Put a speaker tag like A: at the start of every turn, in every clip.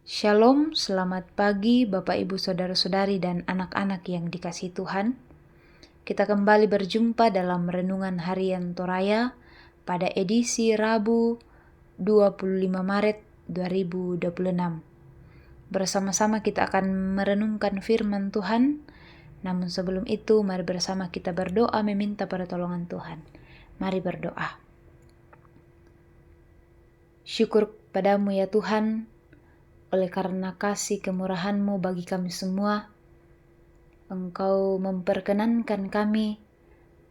A: Shalom, selamat pagi Bapak Ibu Saudara-saudari dan anak-anak yang dikasihi Tuhan. Kita kembali berjumpa dalam Renungan Harian Toraya pada edisi Rabu 25 Maret 2026. Bersama-sama kita akan merenungkan firman Tuhan. Namun sebelum itu mari bersama kita berdoa meminta pertolongan Tuhan. Mari berdoa. Syukur padamu ya Tuhan, oleh karena kasih kemurahan-Mu bagi kami semua, Engkau memperkenankan kami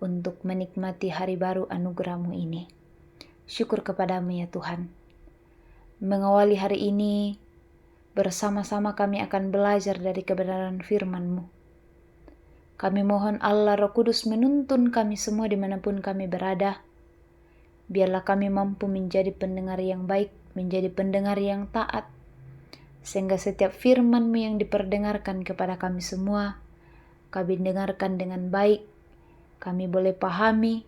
A: untuk menikmati hari baru anugerah-Mu ini. Syukur kepadamu ya Tuhan. Mengawali hari ini, bersama-sama kami akan belajar dari kebenaran firman-Mu. Kami mohon Allah Roh Kudus menuntun kami semua dimanapun kami berada. Biarlah kami mampu menjadi pendengar yang baik, menjadi pendengar yang taat, sehingga setiap firman-Mu yang diperdengarkan kepada kami semua, kami dengarkan dengan baik, kami boleh pahami,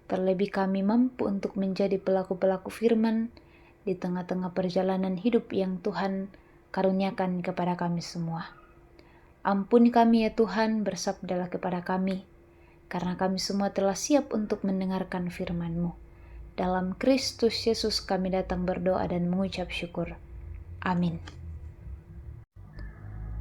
A: terlebih kami mampu untuk menjadi pelaku-pelaku firman di tengah-tengah perjalanan hidup yang Tuhan karuniakan kepada kami semua. Ampuni kami ya Tuhan, bersabdalah kepada kami, karena kami semua telah siap untuk mendengarkan firman-Mu. Dalam Kristus Yesus kami datang berdoa dan mengucap syukur. Amin.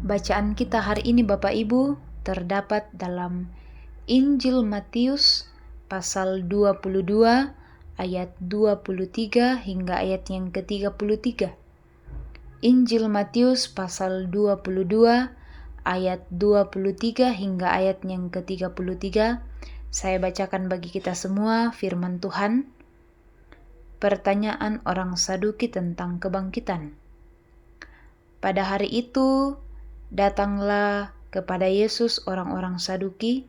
A: Bacaan kita hari ini Bapak Ibu terdapat dalam Injil Matius pasal 22 ayat 23 hingga ayat yang ke-33. Injil Matius pasal 22 ayat 23 hingga ayat yang ke-33. Saya bacakan bagi kita semua firman Tuhan. Pertanyaan orang Saduki tentang kebangkitan. Pada hari itu datanglah kepada Yesus orang-orang Saduki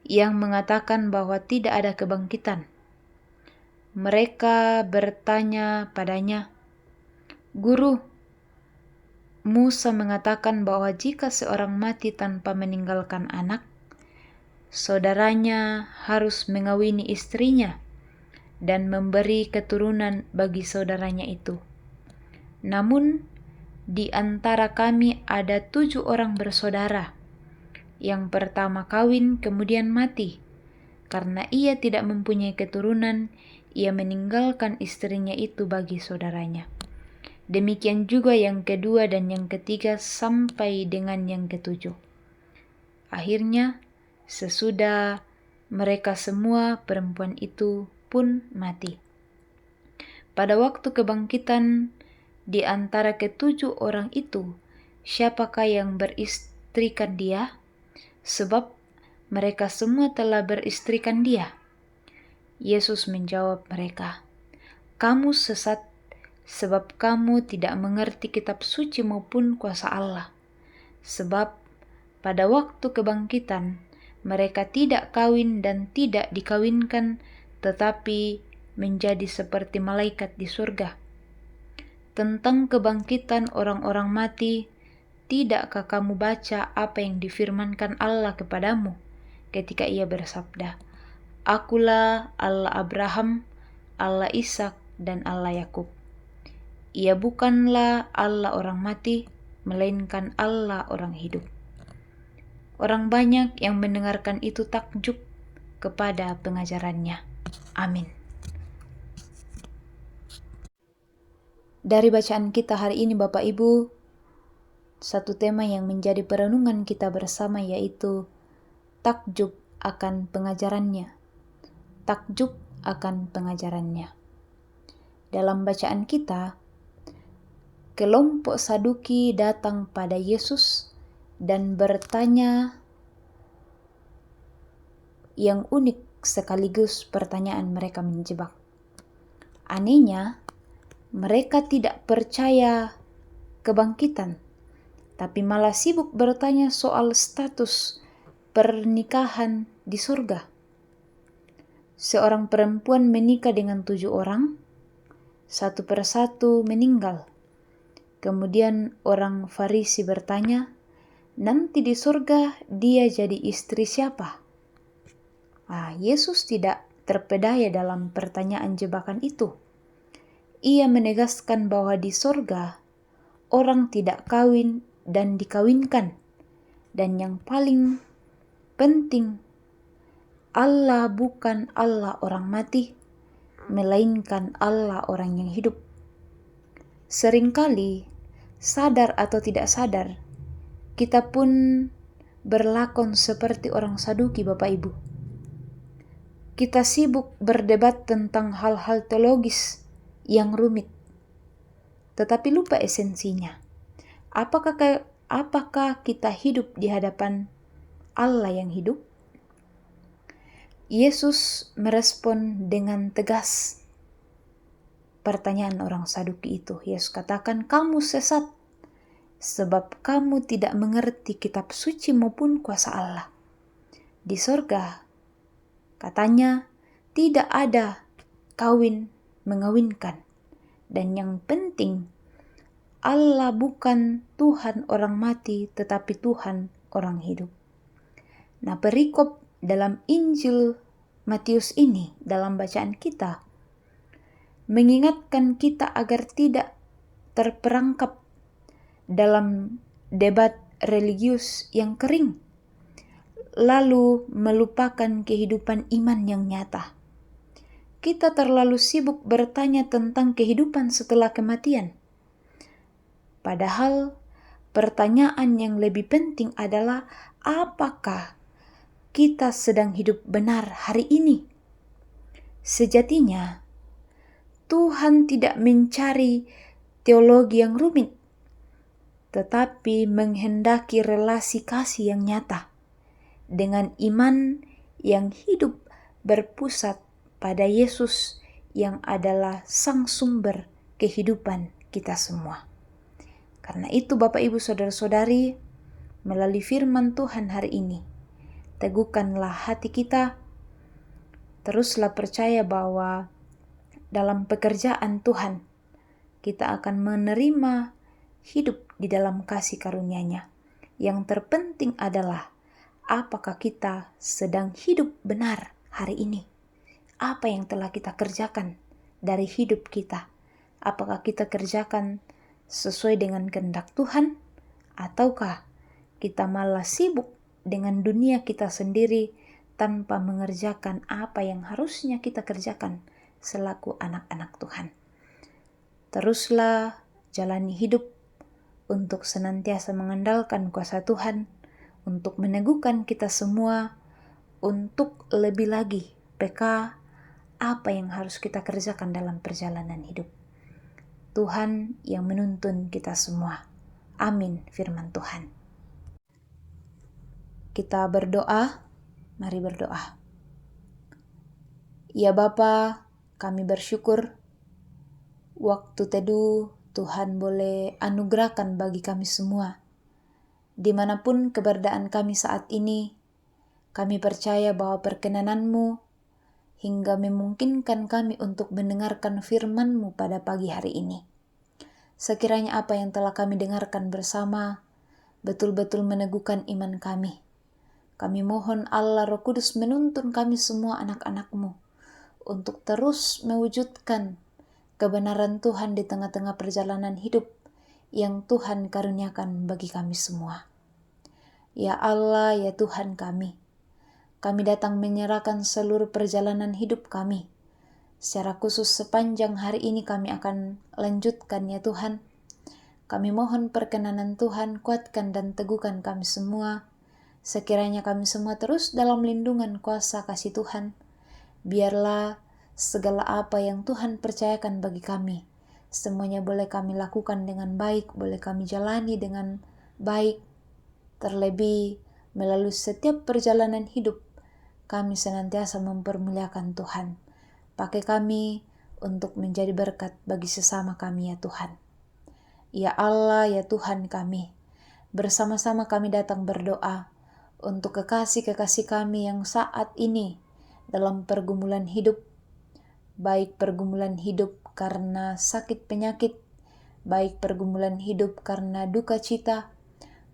A: yang mengatakan bahwa tidak ada kebangkitan. Mereka bertanya padanya, "Guru, Musa mengatakan bahwa jika seorang mati tanpa meninggalkan anak, saudaranya harus mengawini istrinya dan memberi keturunan bagi saudaranya itu. Namun, di antara kami ada 7 orang bersaudara. Yang pertama kawin kemudian mati. Karena ia tidak mempunyai keturunan, ia meninggalkan istrinya itu bagi saudaranya. Demikian juga yang kedua dan yang ketiga sampai dengan yang ketujuh. Akhirnya, sesudah mereka semua, perempuan itu pun mati. Pada waktu kebangkitan, di antara ke-7 orang itu, siapakah yang beristrikan dia? Sebab mereka semua telah beristrikan dia." Yesus menjawab mereka, "Kamu sesat, sebab kamu tidak mengerti kitab suci maupun kuasa Allah. Sebab pada waktu kebangkitan, mereka tidak kawin dan tidak dikawinkan, tetapi menjadi seperti malaikat di surga. Tentang kebangkitan orang-orang mati, tidakkah kamu baca apa yang difirmankan Allah kepadamu ketika ia bersabda, 'Akulah Allah Abraham, Allah Ishak dan Allah Yakub.' Ia bukanlah Allah orang mati, melainkan Allah orang hidup." Orang banyak yang mendengarkan itu takjub kepada pengajarannya. Amin. Dari bacaan kita hari ini Bapak Ibu, satu tema yang menjadi perenungan kita bersama yaitu takjub akan pengajarannya. Takjub akan pengajarannya. Dalam bacaan kita, kelompok Saduki datang pada Yesus dan bertanya yang unik sekaligus pertanyaan mereka menjebak. Anehnya, mereka tidak percaya kebangkitan, tapi malah sibuk bertanya soal status pernikahan di surga. Seorang perempuan menikah dengan 7 orang, satu persatu meninggal. Kemudian orang Farisi bertanya, nanti di surga dia jadi istri siapa? Yesus tidak terpedaya dalam pertanyaan jebakan itu. Ia menegaskan bahwa di surga, orang tidak kawin dan dikawinkan. Dan yang paling penting, Allah bukan Allah orang mati, melainkan Allah orang yang hidup. Seringkali, sadar atau tidak sadar, kita pun berlakon seperti orang Saduki, Bapak Ibu. Kita sibuk berdebat tentang hal-hal teologis yang rumit, tetapi lupa esensinya. Apakah kita hidup di hadapan Allah yang hidup? Yesus merespon dengan tegas pertanyaan orang Saduki itu. Yesus katakan, "Kamu sesat, sebab kamu tidak mengerti kitab suci maupun kuasa Allah. Di sorga," katanya, "tidak ada kawin mengawinkan. Dan yang penting, Allah bukan Tuhan orang mati, tetapi Tuhan orang hidup." Nah, perikop dalam Injil Matius ini, dalam bacaan kita, mengingatkan kita agar tidak terperangkap dalam debat religius yang kering, lalu melupakan kehidupan iman yang nyata. Kita terlalu sibuk bertanya tentang kehidupan setelah kematian. Padahal pertanyaan yang lebih penting adalah, apakah kita sedang hidup benar hari ini? Sejatinya, Tuhan tidak mencari teologi yang rumit, tetapi menghendaki relasi kasih yang nyata dengan iman yang hidup berpusat pada Yesus yang adalah sang sumber kehidupan kita semua. Karena itu Bapak Ibu Saudara-saudari, melalui firman Tuhan hari ini, teguhkanlah hati kita, teruslah percaya bahwa dalam pekerjaan Tuhan, kita akan menerima hidup di dalam kasih karunia-Nya. Yang terpenting adalah, apakah kita sedang hidup benar hari ini? Apa yang telah kita kerjakan dari hidup kita? Apakah kita kerjakan sesuai dengan kehendak Tuhan? Ataukah kita malah sibuk dengan dunia kita sendiri tanpa mengerjakan apa yang harusnya kita kerjakan selaku anak-anak Tuhan? Teruslah jalani hidup untuk senantiasa mengandalkan kuasa Tuhan, untuk meneguhkan kita semua, untuk lebih lagi peka apa yang harus kita kerjakan dalam perjalanan hidup. Tuhan yang menuntun kita semua. Amin firman Tuhan. Kita berdoa, mari berdoa. Ya Bapa, kami bersyukur waktu teduh Tuhan boleh anugerahkan bagi kami semua. Dimanapun keberadaan kami saat ini, kami percaya bahwa perkenanan-Mu hingga memungkinkan kami untuk mendengarkan firman-Mu pada pagi hari ini. Sekiranya apa yang telah kami dengarkan bersama betul-betul meneguhkan iman kami. Kami mohon Allah Roh Kudus menuntun kami semua anak-anak-Mu untuk terus mewujudkan kebenaran Tuhan di tengah-tengah perjalanan hidup yang Tuhan karuniakan bagi kami semua. Ya Allah, ya Tuhan kami datang menyerahkan seluruh perjalanan hidup kami. Secara khusus sepanjang hari ini kami akan lanjutkan ya Tuhan. Kami mohon perkenanan Tuhan, kuatkan dan teguhkan kami semua. Sekiranya kami semua terus dalam lindungan kuasa kasih Tuhan. Biarlah segala apa yang Tuhan percayakan bagi kami, semuanya boleh kami lakukan dengan baik, boleh kami jalani dengan baik. Terlebih melalui setiap perjalanan hidup, kami senantiasa mempermuliakan Tuhan. Pakai kami untuk menjadi berkat bagi sesama kami ya Tuhan. Ya Allah, ya Tuhan kami, bersama-sama kami datang berdoa untuk kekasih-kekasih kami yang saat ini dalam pergumulan hidup, baik pergumulan hidup karena sakit penyakit, baik pergumulan hidup karena duka cita,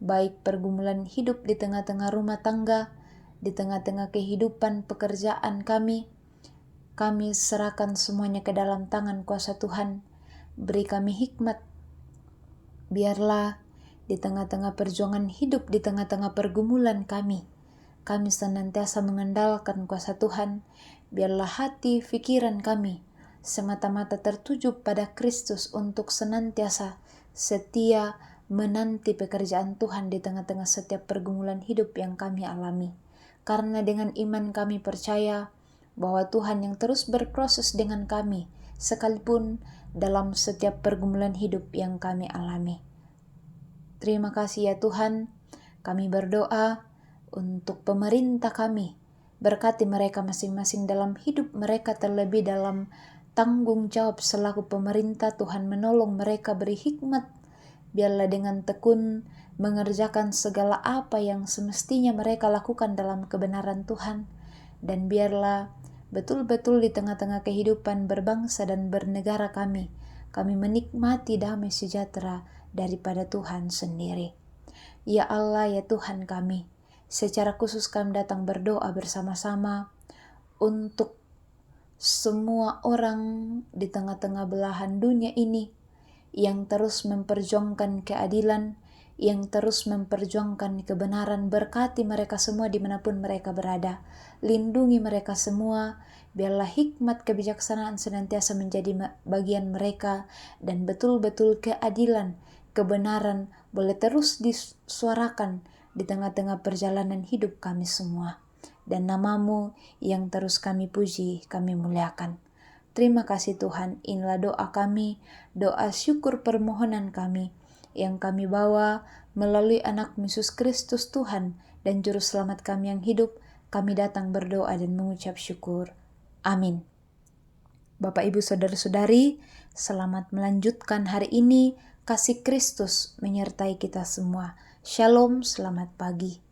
A: baik pergumulan hidup di tengah-tengah rumah tangga, di tengah-tengah kehidupan pekerjaan kami serahkan semuanya ke dalam tangan kuasa Tuhan. Beri kami hikmat, Biarlah di tengah-tengah perjuangan hidup, di tengah-tengah pergumulan kami senantiasa mengandalkan kuasa Tuhan. Biarlah hati, pikiran kami semata-mata tertuju pada Kristus untuk senantiasa setia menanti pekerjaan Tuhan di tengah-tengah setiap pergumulan hidup yang kami alami. Karena dengan iman kami percaya bahwa Tuhan yang terus berproses dengan kami, sekalipun dalam setiap pergumulan hidup yang kami alami. Terima kasih ya Tuhan, kami berdoa untuk pemerintah kami. Berkati mereka masing-masing dalam hidup mereka, terlebih dalam tanggung jawab selaku pemerintah. Tuhan menolong mereka, beri hikmat. Biarlah dengan tekun mengerjakan segala apa yang semestinya mereka lakukan dalam kebenaran Tuhan. Dan biarlah betul-betul di tengah-tengah kehidupan berbangsa dan bernegara kami menikmati damai sejahtera daripada Tuhan sendiri. Ya Allah, ya Tuhan kami, secara khusus kami datang berdoa bersama-sama untuk semua orang di tengah-tengah belahan dunia ini yang terus memperjuangkan keadilan, yang terus memperjuangkan kebenaran. Berkati mereka semua dimanapun mereka berada. Lindungi mereka semua. Biarlah hikmat kebijaksanaan senantiasa menjadi bagian mereka, dan betul-betul keadilan, kebenaran boleh terus disuarakan di tengah-tengah perjalanan hidup kami semua. Dan nama-Mu yang terus kami puji, kami muliakan. Terima kasih Tuhan, inilah doa kami, doa syukur permohonan kami, yang kami bawa melalui anak Yesus Kristus Tuhan dan Juru Selamat kami yang hidup. Kami datang berdoa dan mengucap syukur. Amin. Bapak, Ibu, Saudara-saudari, selamat melanjutkan hari ini. Kasih Kristus menyertai kita semua. Shalom, selamat pagi.